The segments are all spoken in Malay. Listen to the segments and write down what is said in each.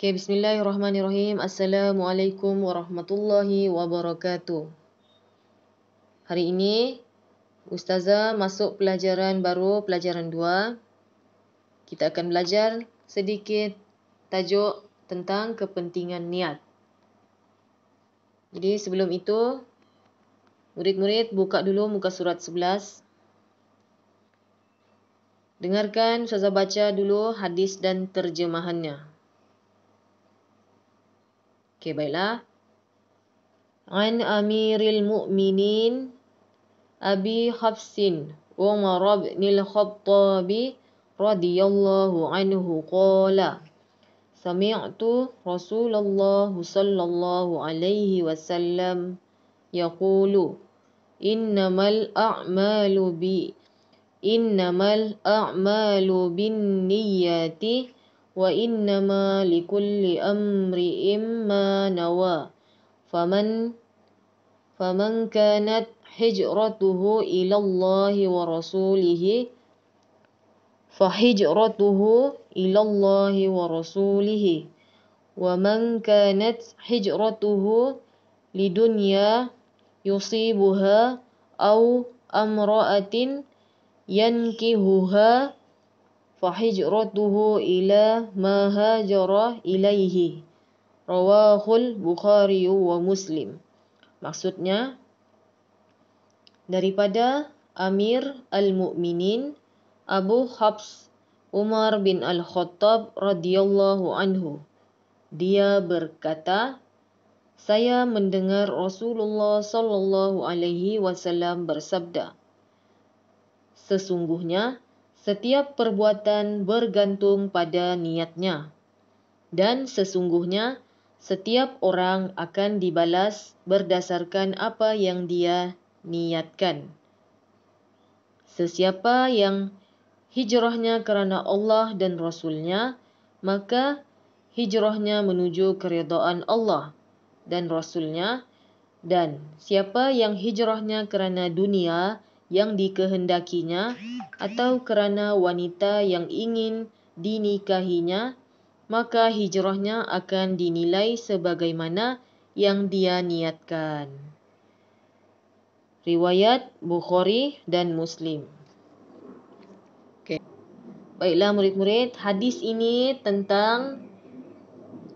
Okay, bismillahirrahmanirrahim. Assalamualaikum warahmatullahi wabarakatuh. Hari ini, Ustazah masuk pelajaran baru, pelajaran 2. Kita akan belajar sedikit tajuk tentang kepentingan niat. Jadi sebelum itu, murid-murid buka dulu muka surat 11. Dengarkan Ustazah baca dulu hadis dan terjemahannya. Okay, baiklah. An Amiril Mu'minin Abi Hafsin Umar bin Al-Khattab radhiyallahu anhu qala Sami'tu Rasulullah sallallahu alaihi wasallam yaqulu innamal a'malu binniyati wa innama likulli amri'in ma nawa faman kanat hijratuhu ila Allah wa rasulihi fahijratuhu ila Allah wa rasulihi wa man kanat hijratuhu lidunya yusibuha aw amra'atin yankihuha fahijratuhu ila ma hajara ilaihi. Rawahul Bukhari wa Muslim. Maksudnya, daripada Amir Al-Mu'minin Abu Hafs Umar bin Al-Khattab radhiyallahu anhu. Dia berkata, saya mendengar Rasulullah sallallahu alaihi wasallam bersabda, sesungguhnya setiap perbuatan bergantung pada niatnya, dan sesungguhnya setiap orang akan dibalas berdasarkan apa yang dia niatkan. Sesiapa yang hijrahnya kerana Allah dan Rasulnya, maka hijrahnya menuju keridaan Allah dan Rasulnya. Dan siapa yang hijrahnya kerana dunia yang dikehendakinya atau kerana wanita yang ingin dinikahinya, maka hijrahnya akan dinilai sebagaimana yang dia niatkan. Riwayat Bukhari dan Muslim. Okay. Baiklah murid-murid, hadis ini tentang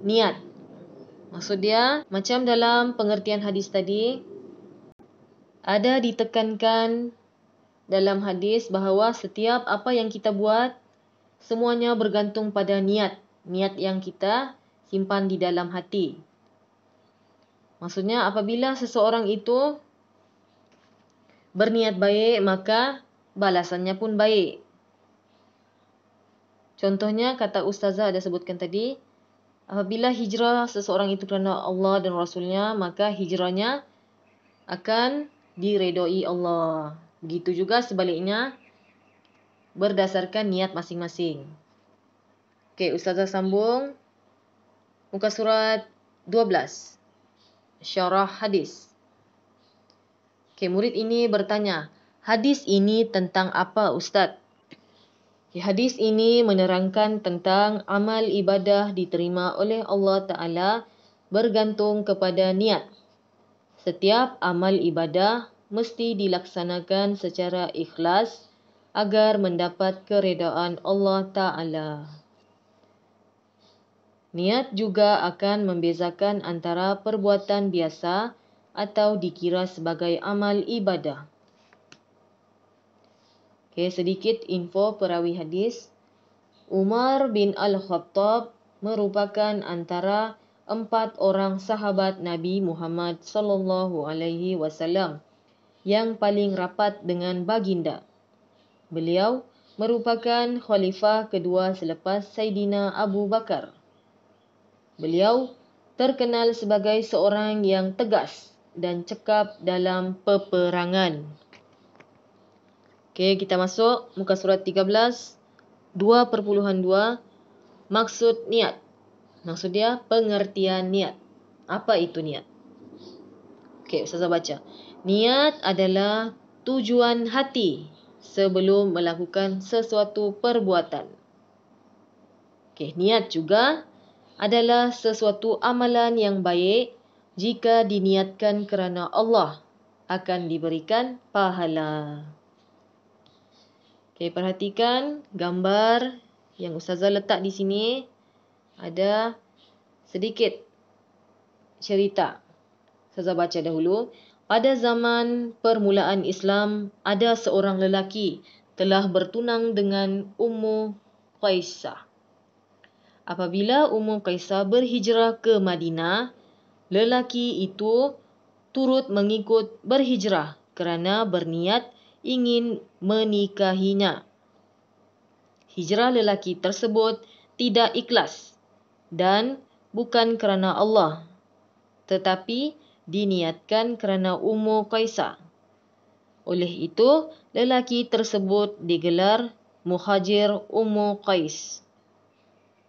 niat. Maksud dia, macam dalam pengertian hadis tadi, ada ditekankan dalam hadis bahawa setiap apa yang kita buat, semuanya bergantung pada niat. Niat yang kita simpan di dalam hati. Maksudnya apabila seseorang itu berniat baik, maka balasannya pun baik. Contohnya kata Ustazah ada sebutkan tadi, apabila hijrah seseorang itu kerana Allah dan Rasulnya, maka hijrahnya akan diredai Allah. Begitu juga sebaliknya, berdasarkan niat masing-masing. Okey, Ustazah sambung. Muka surat 12. Syarah hadis. Okey, murid ini bertanya, hadis ini tentang apa Ustaz? Okay, hadis ini menerangkan tentang amal ibadah diterima oleh Allah Ta'ala bergantung kepada niat. Setiap amal ibadah mesti dilaksanakan secara ikhlas agar mendapat keredaan Allah Ta'ala. Niat juga akan membezakan antara perbuatan biasa atau dikira sebagai amal ibadah. Okay, sedikit info perawi hadis. Umar bin Al-Khattab merupakan antara 4 orang sahabat Nabi Muhammad sallallahu alaihi wasallam yang paling rapat dengan baginda. Beliau merupakan khalifah kedua selepas Saidina Abu Bakar. Beliau terkenal sebagai seorang yang tegas dan cekap dalam peperangan. Okey, kita masuk muka surat 13, 2.2, maksud niat. Maksud dia pengertian niat. Apa itu niat? Okey, Ustazah baca. Niat adalah tujuan hati sebelum melakukan sesuatu perbuatan. Okey, niat juga adalah sesuatu amalan yang baik jika diniatkan kerana Allah, akan diberikan pahala. Okey, perhatikan gambar yang Ustazah letak di sini. Ada sedikit cerita. Ustazah baca dahulu. Pada zaman permulaan Islam, ada seorang lelaki telah bertunang dengan Ummu Qaisah. Apabila Ummu Qaisah berhijrah ke Madinah, lelaki itu turut mengikut berhijrah kerana berniat ingin menikahinya. Hijrah lelaki tersebut tidak ikhlas dan bukan kerana Allah, tetapi diniatkan kerana Ummu Qaisah. Oleh itu, lelaki tersebut digelar Muhajir Ummu Qais.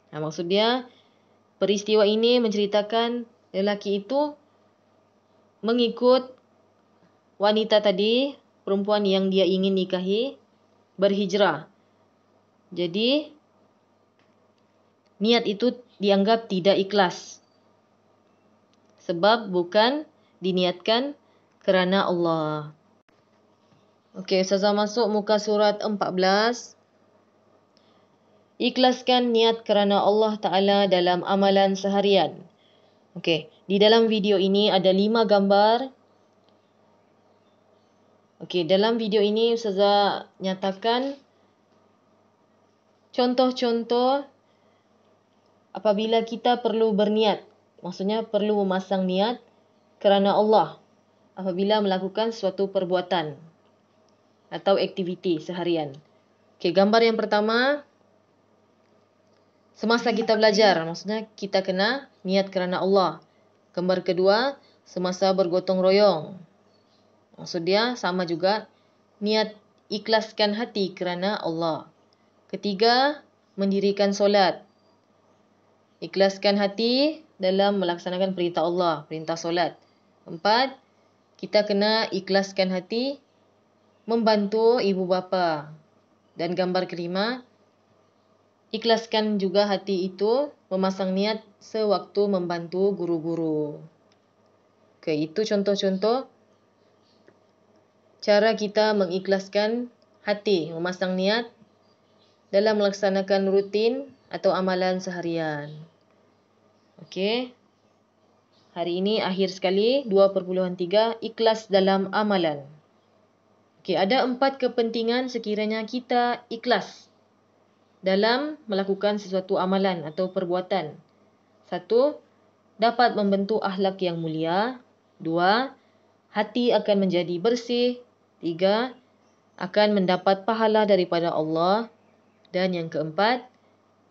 Maksudnya, peristiwa ini menceritakan lelaki itu mengikut wanita tadi, perempuan yang dia ingin nikahi, berhijrah. Jadi, niat itu dianggap tidak ikhlas. Sebab bukan diniatkan kerana Allah. Okey, Ustazah masuk muka surat 14. Ikhlaskan niat kerana Allah Ta'ala dalam amalan seharian. Okey, di dalam video ini ada 5 gambar. Okey, dalam video ini Ustazah nyatakan contoh-contoh apabila kita perlu berniat. Maksudnya perlu memasang niat kerana Allah apabila melakukan suatu perbuatan atau aktiviti seharian. Okey, gambar yang pertama, semasa kita belajar, maksudnya kita kena niat kerana Allah. Gambar kedua, semasa bergotong royong. Maksudnya sama juga, niat ikhlaskan hati kerana Allah. Ketiga, mendirikan solat. Ikhlaskan hati dalam melaksanakan perintah Allah, perintah solat. 4, kita kena ikhlaskan hati membantu ibu bapa. Dan gambar kelima, ikhlaskan juga hati itu memasang niat sewaktu membantu guru-guru. Okey, itu contoh-contoh cara kita mengikhlaskan hati, memasang niat dalam melaksanakan rutin atau amalan seharian. Okey. Hari ini akhir sekali 2.3 ikhlas dalam amalan. Okey, ada 4 kepentingan sekiranya kita ikhlas dalam melakukan sesuatu amalan atau perbuatan. 1, dapat membentuk akhlak yang mulia. 2, hati akan menjadi bersih. 3, akan mendapat pahala daripada Allah. Dan yang keempat,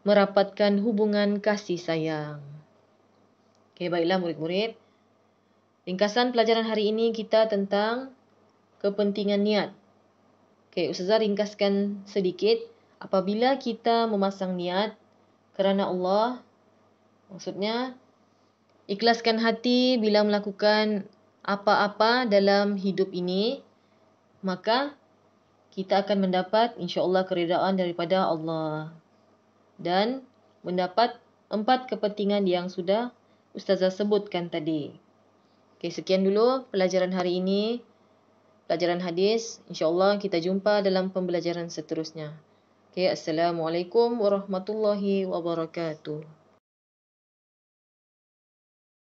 merapatkan hubungan kasih sayang. Okey, baiklah murid-murid. Ringkasan pelajaran hari ini kita tentang kepentingan niat. Okey, Ustazah ringkaskan sedikit. Apabila kita memasang niat kerana Allah, maksudnya ikhlaskan hati bila melakukan apa-apa dalam hidup ini, maka kita akan mendapat insya-Allah keredaan daripada Allah dan mendapat 4 kepentingan yang sudah Ustazah sebutkan tadi. Okey, sekian dulu pelajaran hari ini. Pelajaran hadis. InsyaAllah kita jumpa dalam pembelajaran seterusnya. Okey, Assalamualaikum warahmatullahi wabarakatuh.